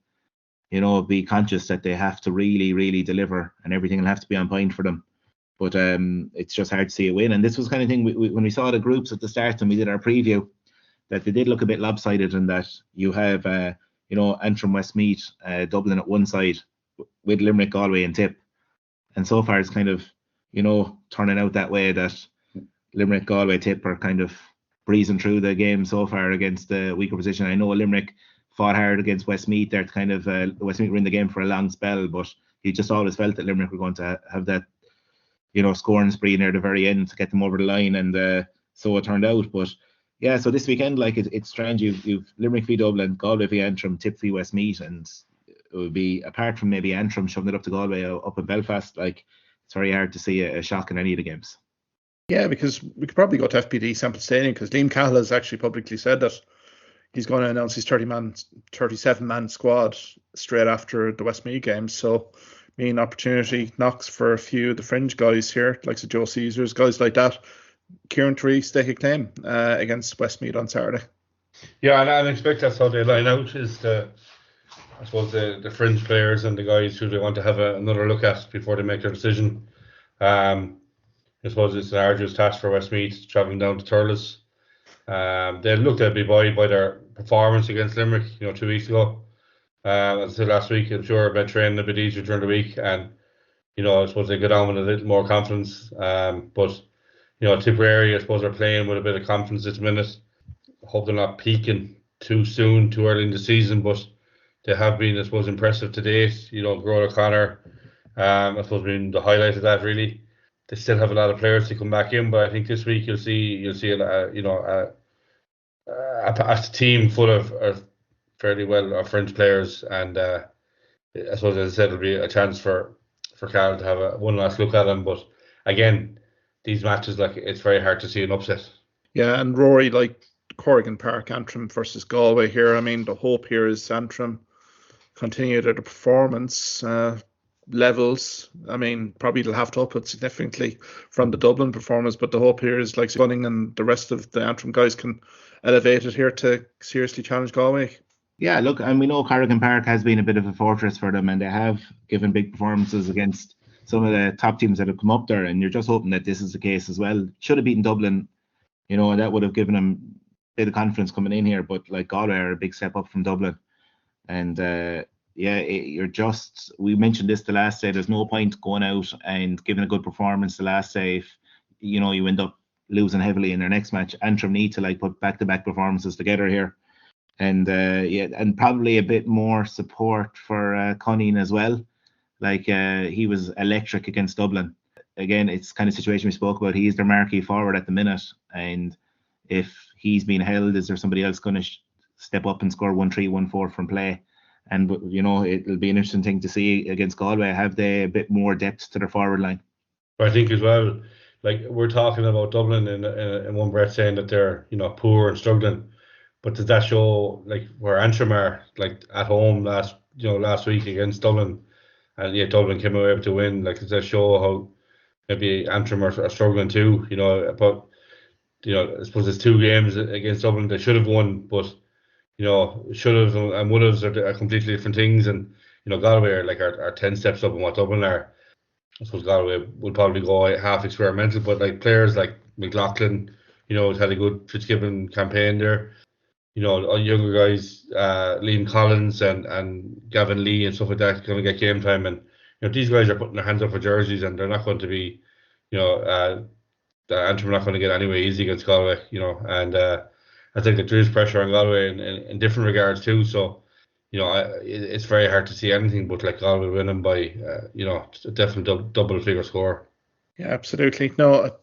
be conscious that they have to really, really deliver, and everything will have to be on point for them. But it's just hard to see a win. And this was kind of thing when we saw the groups at the start and we did our preview, that they did look a bit lopsided, in that you have, Antrim, Westmeath, Dublin at one side, with Limerick, Galway and Tip. And so far it's kind of, turning out that way, that Limerick, Galway, Tip are kind of breezing through the game so far against the weaker position. I know Limerick fought hard against Westmeath. They're kind of, Westmeath were in the game for a long spell, but he just always felt that Limerick were going to have that, scoring spree near the very end to get them over the line, and so it turned out. But yeah, so this weekend, like, it's strange. You've Limerick v Dublin, Galway v Antrim, Tip v Westmeath, and it would be, apart from maybe Antrim shoving it up to Galway up in Belfast, like, it's very hard to see a shock in any of the games. Yeah, because we could probably go to FPD Semple Stadium, because Liam Cahill has actually publicly said that he's going to announce his 37-man squad straight after the Westmeath game. So, main opportunity knocks for a few of the fringe guys here, like Joe Caesars, guys like that. Kieran to stake a claim against Westmeath on Saturday. Yeah, and I expect that's how they line out, is the fringe players and the guys who they want to have another look at before they make their decision. I suppose it's an arduous task for Westmeath travelling down to Thurles. They looked at be buoyed by their performance against Limerick, 2 weeks ago. As I said last week, I'm sure about training a bit easier during the week, and I suppose they go down with a little more confidence. But Tipperary, I suppose, are playing with a bit of confidence this minute. Hope they're not peaking too soon, too early in the season, but they have been, I suppose, impressive to date. Grow O'Connor, I suppose, being the highlight of that, really. They still have a lot of players to come back in, but I think this week you'll see a team full of fairly well French players, and I suppose, as I said, it'll be a chance for Carl to have one last look at them. But again, these matches, like, it's very hard to see an upset. Yeah, and Ruairi, like Corrigan Park, Antrim versus Galway here. I mean, the hope here is Antrim continue at the performance levels. I mean, probably they'll have to up it significantly from the Dublin performance, but the hope here is, like, Gunning and the rest of the Antrim guys can elevate it here to seriously challenge Galway. Yeah, look, and we know Corrigan Park has been a bit of a fortress for them, and they have given big performances against some of the top teams that have come up there, and you're just hoping that this is the case as well. Should have beaten Dublin, and that would have given them a bit of confidence coming in here, but like, Galway are a big step up from Dublin. And we mentioned this the last day, there's no point going out and giving a good performance the last day if you end up losing heavily in their next match. Antrim need to, like, put back-to-back performances together here. And and probably a bit more support for Cunning as well. Like, he was electric against Dublin. Again, it's kind of situation we spoke about. He's their marquee forward at the minute, and if he's being held, is there somebody else going to step up and score 1-3, 1-4 from play? And it'll be an interesting thing to see against Galway. Have they a bit more depth to their forward line? I think as well, like, we're talking about Dublin in one breath, saying that they're poor and struggling. But does that show, like, where Antrim are, like, at home last week against Dublin, and yet Dublin came away with a win? Like, does that show how maybe Antrim are struggling too? But I suppose it's 2 games against Dublin they should have won, but should have and would have are completely different things. And Galway are 10 steps up on what Dublin are. I suppose Galway would probably go half experimental, but like, players like McLaughlin, had a good Fitzgibbon campaign there. Younger guys, Liam Collins and Gavin Lee and stuff like that, going to get game time. And these guys are putting their hands up for jerseys, and they're not going to be, the Antrim are not going to get anywhere easy against Galway. And I think that there is pressure on Galway in different regards too. So it's very hard to see anything but, like, Galway winning by a definite double figure score. Yeah, absolutely. No,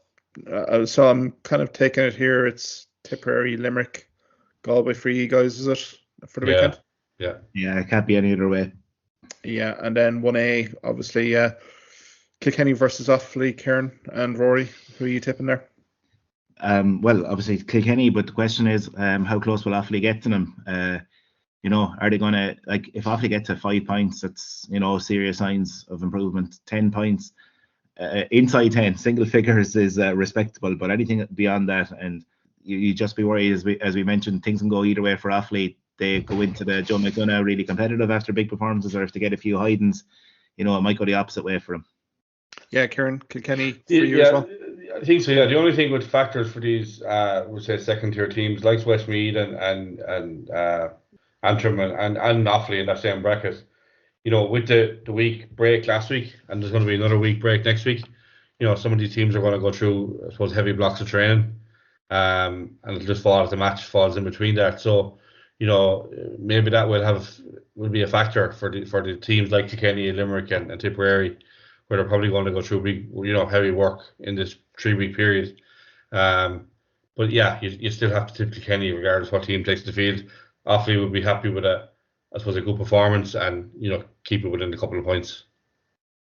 so I'm kind of taking it here. It's Tipperary, Limerick, Galway for you guys, is it, for the weekend? Yeah, it can't be any other way. Yeah, and then 1A, obviously, Kilkenny versus Offaly. Kieran and Ruairi, who are you tipping there? Well, obviously Kilkenny, but the question is, how close will Offaly get to them? Are they going to, like, if Offaly get to 5 points, that's, serious signs of improvement. 10 points, inside 10, single figures is respectable, but anything beyond that, and you just be worried, as we mentioned, things can go either way for Offaly. They go into the Joe McDonagh really competitive after big performances, or if they get a few hidings, it might go the opposite way for them. Yeah, Kieran, Kilkenny for you as well? I think so, yeah. The only thing with factors for these, we'll say second-tier teams like Westmeath and Antrim and Offaly in that same bracket, with the week break last week, and there's going to be another week break next week, some of these teams are going to go through, I suppose, heavy blocks of training, and it'll just fall as the match falls in between that. So, maybe that will be a factor for the teams like Kilkenny, Limerick, and Tipperary, where they're probably going to go through big, heavy work in this 3-week period. But yeah, you still have to tip Kilkenny regardless what team takes the field. Offaly would be happy with a good performance and keep it within a couple of points.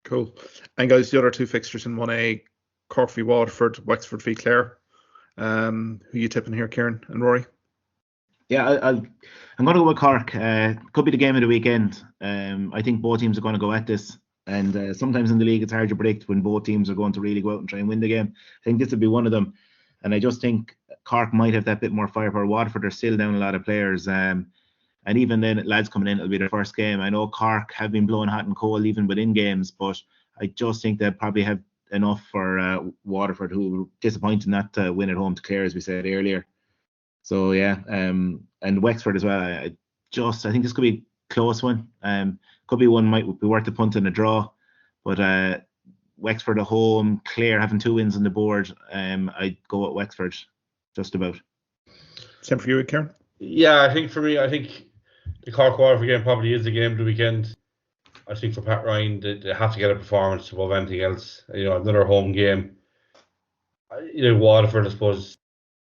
Cool. And guys, the other two fixtures in 1A, Cork v Waterford, Wexford v Clare. Who are you tipping here, Kieran and Rory? Yeah, I'm going to go with Cork. Could be the game of the weekend. I think both teams are going to go at this. And sometimes in the league, it's hard to predict when both teams are going to really go out and try and win the game. I think this will be one of them. And I just think Cork might have that bit more firepower. Waterford are still down a lot of players. And even then, lads coming in, it'll be their first game. I know Cork have been blowing hot and cold even within games, but I just think they'll probably have enough for Waterford, who were disappointed not to win at home to Clare, as we said earlier. So, yeah. And Wexford as well. I think this could be a close one. Could be one might be worth a punt and a draw, but Wexford at home, Clare having 2 wins on the board. I'd go at Wexford, just about. Same for you, Kieran? Yeah, I think for me, the Cork Waterford game probably is the game of the weekend. I think for Pat Ryan, they have to get a performance above anything else. Another home game. Waterford, I suppose,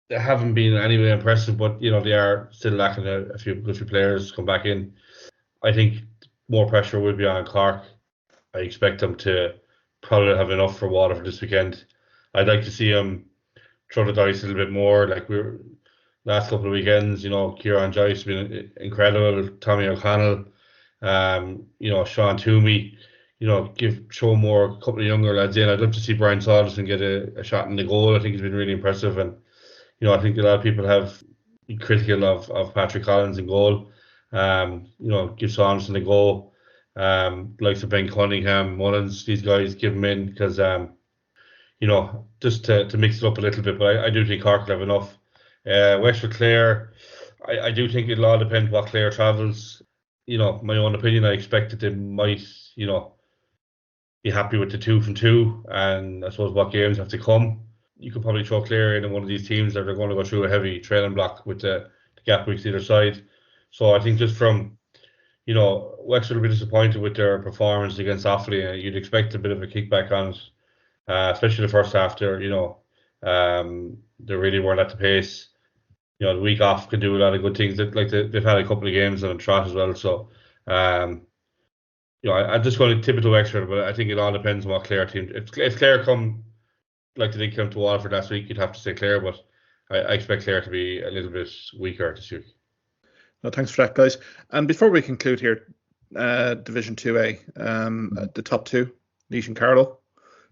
they haven't been anyway impressive, but they are still lacking a few good players to come back in. I think more pressure will be on Cork. I expect them to probably have enough for Waterford this weekend. I'd like to see them throw the dice a little bit more. Like last couple of weekends, Kieran Joyce has been incredible. Tommy O'Connell, Sean Toomey, show more a couple of younger lads in. I'd love to see Brian Salderson get a shot in the goal. I think he's been really impressive, and I think a lot of people have been critical of Patrick Collins in goal. Give Salderson a go. Likes of Ben Cunningham, Mullins, these guys, give them in because just to mix it up a little bit. But I do think Cork will have enough. Wexford Clare, I do think it'll all depend what Clare travels. My own opinion, I expect that they might, be happy with the 2 from 2, and I suppose what games have to come. You could probably throw Clare in one of these teams that are going to go through a heavy training block with the gap weeks either side. So I think just from, Wexford will be disappointed with their performance against Offaly. You'd expect a bit of a kickback on it, especially the first half there. They really weren't at the pace. The week off can do a lot of good things. They've had a couple of games on a trot as well. So, I'm just going to tip it to Wexford, but I think it all depends on what Clare team. If Clare come like they did come to Waterford last week, you'd have to say Clare, but I expect Clare to be a little bit weaker this week. Well, thanks for that, guys. And before we conclude here, Division 2A, the top 2, Laois and Carlow,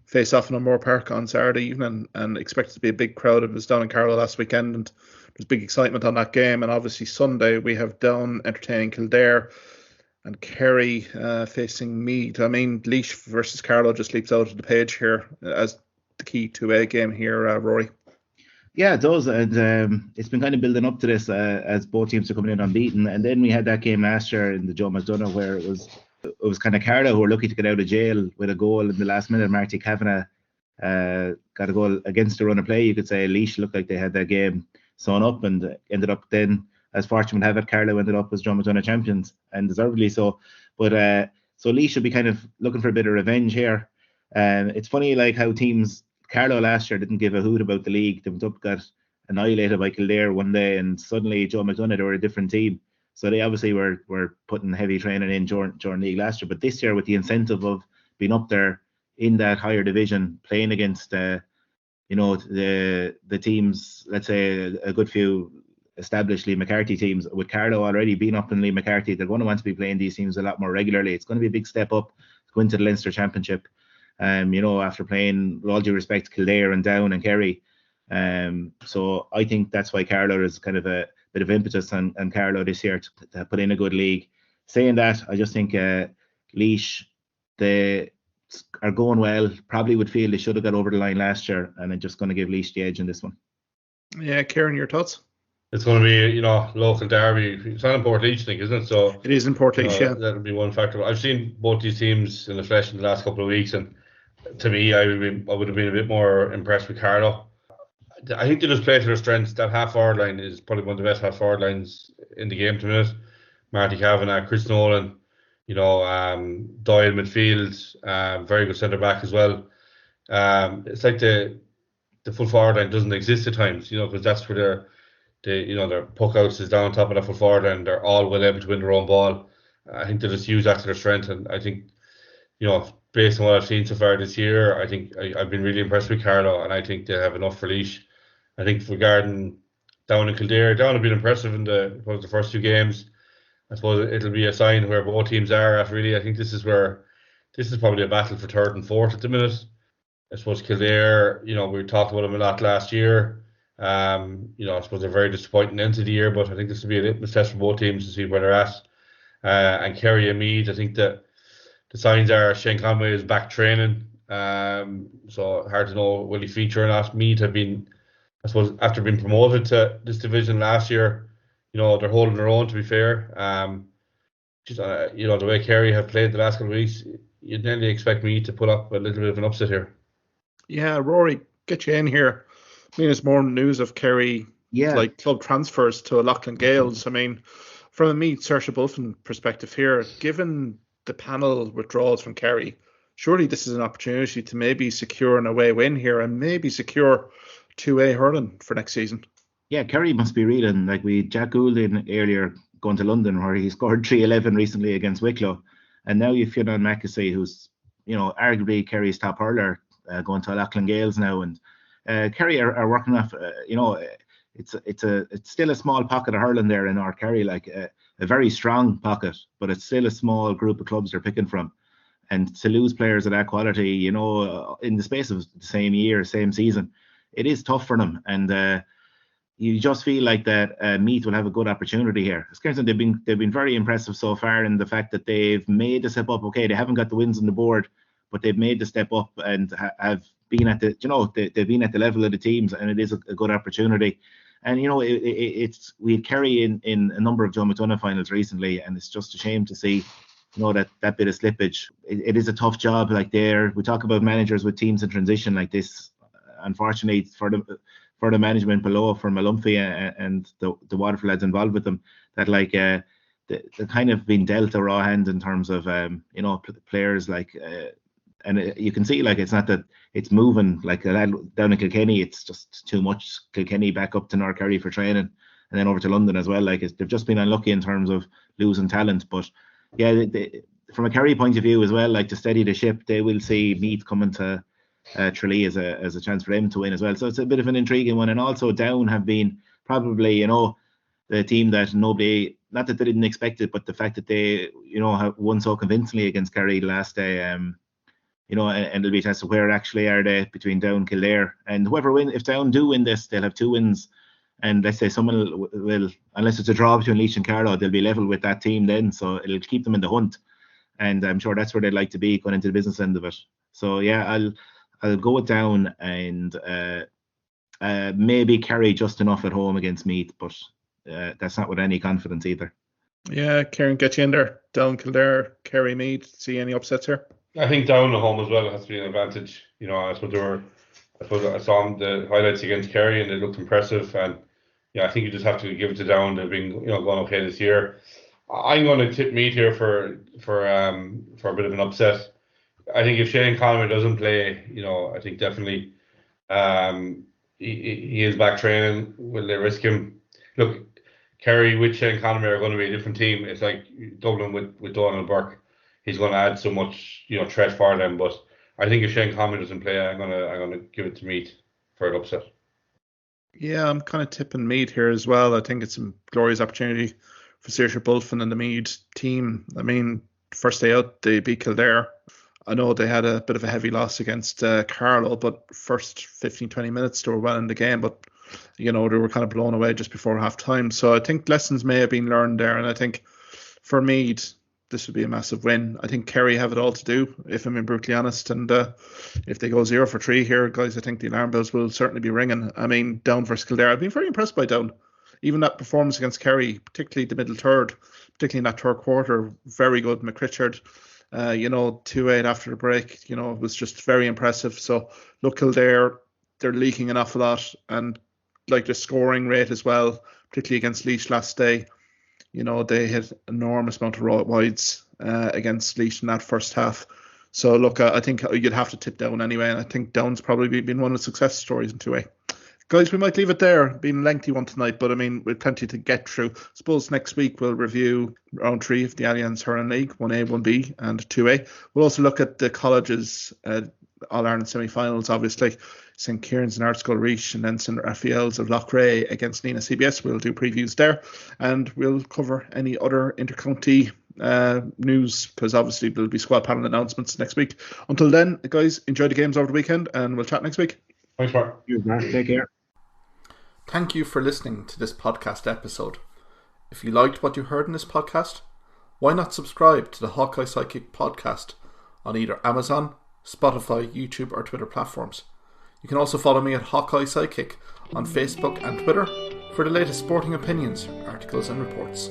face off in O'Moore Park on Saturday evening, and expected to be a big crowd. It was down in Carlow last weekend, and there's big excitement on that game. And obviously Sunday we have Down entertaining Kildare and Kerry facing Meath. I mean, Laois versus Carlow just leaps out of the page here as the key 2A game here, Rory. Yeah, it does, and it's been kind of building up to this as both teams are coming in unbeaten. And then we had that game last year in the Joe McDonagh where it was kind of Carlow who were lucky to get out of jail with a goal in the last minute. Marty Kavanagh got a goal against the run of play. You could say Laois looked like they had that game sewn up and ended up then, as fortune would have it, Carlow ended up as Joe McDonagh champions, and deservedly so. But so Laois should be kind of looking for a bit of revenge here. It's funny like how teams. Carlow last year didn't give a hoot about the league. They went up, got annihilated by Kildare one day, and suddenly Joe McDonagh, they were a different team. So they obviously were putting heavy training in during league last year. But this year, with the incentive of being up there in that higher division, playing against the teams, let's say a good few established Lee McCarthy teams, with Carlow already being up in Lee McCarthy, they're going to want to be playing these teams a lot more regularly. It's going to be a big step up to go into the Leinster Championship. After playing, with all due respect, Kildare and Down and Kerry, So I think that's why Carlow is kind of a bit of impetus on Carlow this year to put in a good league. Saying that, I just think Laois, they are going well. Probably would feel they should have got over the line last year, and I'm just going to give Laois the edge in this one. Yeah, Kieran, your thoughts? It's going to be, local derby. It's not in Port Leash, I think, isn't it? So it is in Port Leash, yeah. That'll be one factor. I've seen both these teams in the flesh in the last couple of weeks, and to me, I would have been a bit more impressed with Carlow. I think they just play to their strengths. That half-forward line is probably one of the best half-forward lines in the game to minute. Marty Kavanagh, Chris Nolan, Doyle midfield, very good centre-back as well. It's like the full forward line doesn't exist at times, because that's where their puck outs is down top of the full forward line. They're all well able to win their own ball. I think they just use that to their strength, and I think, based on what I've seen so far this year, I think I've been really impressed with Carlow, and I think they have enough for Laois. I think regarding Down and Kildare, Down have been impressive in the first two games. I suppose it'll be a sign where both teams are at, really. I think this is probably a battle for third and fourth at the minute. I suppose Kildare, we talked about them a lot last year. I suppose they're very disappointing end of the year, but I think this will be a litmus test for both teams to see where they're at. And Kerry and Meath, I think that the signs are Shane Conway is back training. So hard to know will he feature or not. Meath have been, I suppose, after being promoted to this division last year, they're holding their own, to be fair. The way Kerry have played the last couple of weeks, you'd nearly expect me to put up a little bit of an upset here. Yeah, Rory, get you in here. I mean, it's more news of Kerry, like club transfers to Loughlin Gales. I mean, from a Meath Saoirse Bulfin perspective here, given the panel withdrawals from Kerry, surely this is an opportunity to maybe secure an away win here and maybe secure 2A hurling for next season. Yeah, Kerry must be reeling. Like Jack Goulding earlier going to London, where he scored 3-11 recently against Wicklow, and now you've Fionn Mackesy, who's arguably Kerry's top hurler, going to Loughlin Gales now, and Kerry are working off. It's still a small pocket of hurling there in North Kerry, like a very strong pocket, but it's still a small group of clubs they're picking from, and to lose players of that quality, in the space of the same year, same season, it is tough for them, and you just feel like that Meath will have a good opportunity here. They've been very impressive so far in the fact that they've made the step up. Okay, they haven't got the wins on the board, but they've made the step up and have been at the they've been at the level of the teams, and it is a good opportunity. And we had Kerry in a number of Joe McDonagh finals recently, and it's just a shame to see that bit of slippage. It is a tough job. Like we talk about managers with teams in transition like this. Unfortunately for the management below, for Malumphey and the Waterford lads involved with them, that they're kind of been dealt a raw hand in terms of players and you can see it's not that it's moving like a lad down in Kilkenny. It's just too much. Kilkenny back up to North Kerry for training, and then over to London as well. They've just been unlucky in terms of losing talent. But yeah, from a Kerry point of view as well, to steady the ship, they will see Meath coming to Tralee as a chance for them to win as well. So it's a bit of an intriguing one. And also Down have been probably the team that nobody, not that they didn't expect it, but the fact that they have won so convincingly against Kerry last day. And it'll be a test of where actually are they between Down and Kildare. And whoever if Down do win this, they'll have 2 wins. And let's say someone will, unless it's a draw between Laois and Carlow, they'll be level with that team then. So it'll keep them in the hunt. And I'm sure that's where they'd like to be going into the business end of it. So yeah, I'll go with Down and maybe Kerry just enough at home against Meath, but that's not with any confidence either. Yeah, Kieran, get you in there. Down, Kildare, Kerry, Meath. See any upsets here? I think Down at home as well has to be an advantage. I suppose I saw the highlights against Kerry and they looked impressive. And I think you just have to give it to Down. They've been going okay this year. I'm going to tip Meath here for a bit of an upset. I think if Shane Conway doesn't play, I think definitely he is back training. Will they risk him? Look, Kerry with Shane Conway are going to be a different team. It's like Dublin with Donald Burke. He's going to add so much, threat for them. But I think if Shane Conway doesn't play, I'm gonna give it to Meath for an upset. Yeah, I'm kind of tipping Meath here as well. I think it's a glorious opportunity for Saoirse Bulfin and the Meath team. I mean, first day out, they beat Kildare. I know they had a bit of a heavy loss against Carlow, but first 15-20 minutes they were well in the game, but they were kind of blown away just before half time. So I think lessons may have been learned there, and I think for Meath this would be a massive win. I think Kerry have it all to do, if I'm being brutally honest, and if they go 0 for 3 here, guys, I think the alarm bells will certainly be ringing. I mean, Down versus Kildare, I've been very impressed by Down. Even that performance against Kerry, particularly the middle third, particularly in that third quarter, very good. McCritchard, 2-8 after the break, was just very impressive. So look, Kildare, they're leaking an awful lot, and like the scoring rate as well, particularly against Laois last day. They had enormous amount of wides against Laois in that first half. So look, I think you'd have to tip Down anyway, and I think Down's probably been one of the success stories in 2A. Guys, we might leave it there. Been a lengthy one tonight, but I mean, we've plenty to get through. Suppose next week we'll review round 3 of the Allianz Hurling League, 1A, 1B, and 2A. We'll also look at the colleges, All-Ireland semi-finals, obviously. St. Kieran's and Scoil Reach, and then St. Raphael's of Loughrea against Nenagh CBS. We'll do previews there, and we'll cover any other intercounty news, because obviously there'll be squad panel announcements next week. Until then, guys, enjoy the games over the weekend, and we'll chat next week. Thanks, Mark. Take care. Thank you for listening to this podcast episode. If you liked what you heard in this podcast, why not subscribe to the Hawkeye Sidekick podcast on either Amazon, Spotify, YouTube, or Twitter platforms. You can also follow me at Hawkeye Sidekick on Facebook and Twitter for the latest sporting opinions, articles and reports.